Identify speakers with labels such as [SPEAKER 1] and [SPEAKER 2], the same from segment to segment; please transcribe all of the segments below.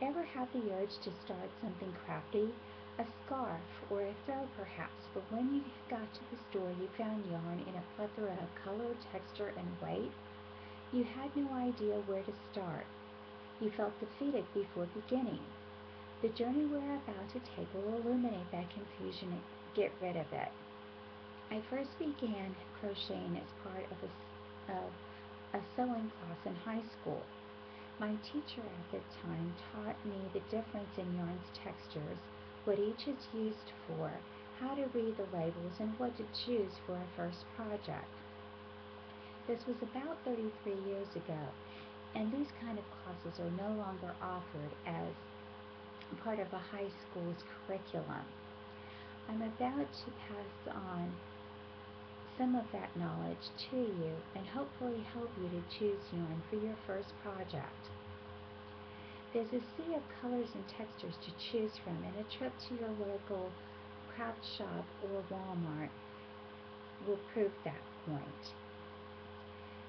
[SPEAKER 1] Ever have the urge to start something crafty? A scarf or a throw perhaps, but when you got to the store you found yarn in a plethora of color, texture, and weight? You had no idea where to start. You felt defeated before beginning. The journey we're about to take will illuminate that confusion and get rid of it. I first began crocheting as part of a sewing class in high school. My teacher at the time taught me the difference in yarn's textures, what each is used for, how to read the labels, and what to choose for a first project. This was about 33 years ago, and these kind of classes are no longer offered as part of a high school's curriculum. I'm about to pass on some of that knowledge to you and hopefully help you to choose yarn for your first project. There's a sea of colors and textures to choose from, and a trip to your local craft shop or Walmart will prove that point.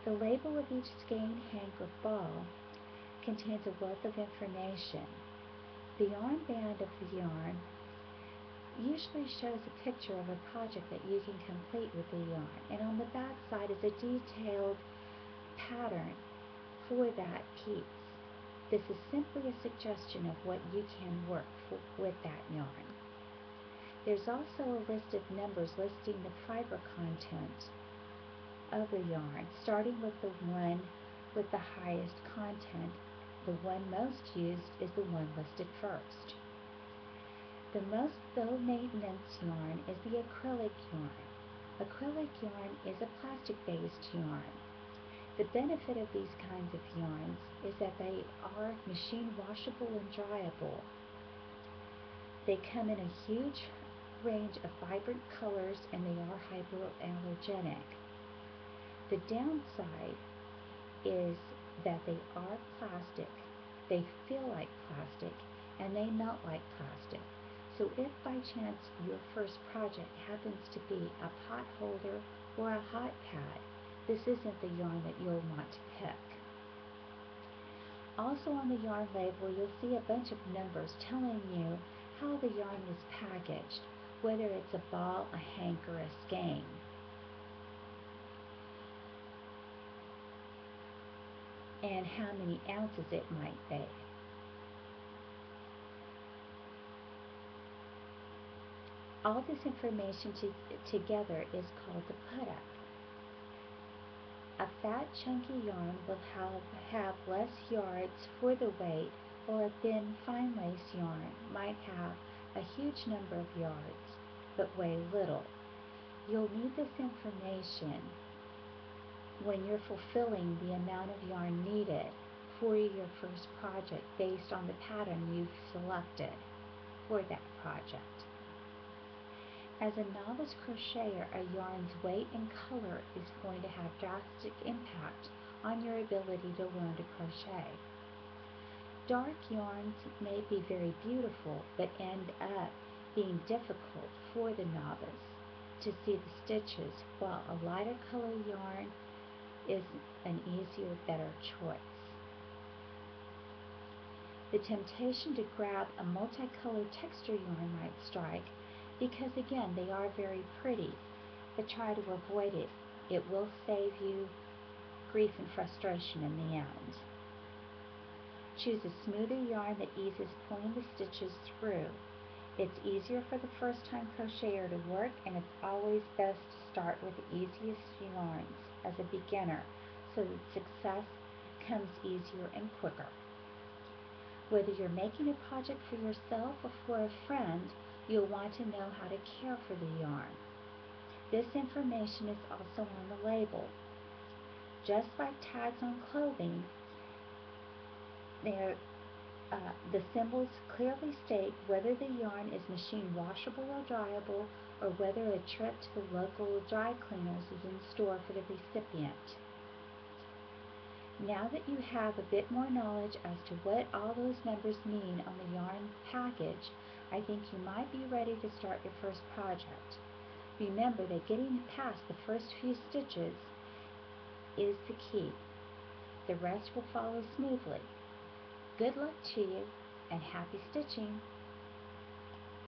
[SPEAKER 1] The label of each skein, hank, or ball contains a wealth of information. The yarn band of the yarn usually shows a picture of a project that you can complete with the yarn, and on the back side is a detailed pattern for that piece. This is simply a suggestion of what you can work with that yarn. There's also a list of numbers listing the fiber content of the yarn, starting with the one with the highest content. The one most used is the one listed first. The most low-maintenance yarn is the acrylic yarn. Acrylic yarn is a plastic-based yarn. The benefit of these kinds of yarns is that they are machine washable and dryable. They come in a huge range of vibrant colors and they are hypoallergenic. The downside is that they are plastic, they feel like plastic, and they melt like plastic. So if by chance your first project happens to be a pot holder or a hot pad, this isn't the yarn that you'll want to pick. Also on the yarn label, you'll see a bunch of numbers telling you how the yarn is packaged, whether it's a ball, a hank, or a skein. And how many ounces it might be. All this information together is called the put-up. A fat, chunky yarn will have less yards for the weight, or a thin, fine lace yarn might have a huge number of yards, but weigh little. You'll need this information when you're fulfilling the amount of yarn needed for your first project based on the pattern you've selected for that project. As a novice crocheter, a yarn's weight and color is going to have drastic impact on your ability to learn to crochet. Dark yarns may be very beautiful, but end up being difficult for the novice to see the stitches, while a lighter color yarn is an easier, better choice. The temptation to grab a multicolored texture yarn might strike, because again, they are very pretty, but try to avoid it. It will save you grief and frustration in the end. Choose a smoother yarn that eases pulling the stitches through. It's easier for the first-time crocheter to work, and it's always best to start with the easiest yarns as a beginner, so that success comes easier and quicker. Whether you're making a project for yourself or for a friend, you'll want to know how to care for the yarn. This information is also on the label. Just like tags on clothing, the symbols clearly state whether the yarn is machine washable or dryable, or whether a trip to the local dry cleaners is in store for the recipient. Now that you have a bit more knowledge as to what all those numbers mean on the yarn package, I think you might be ready to start your first project. Remember that getting past the first few stitches is the key. The rest will follow smoothly. Good luck to you. and happy stitching!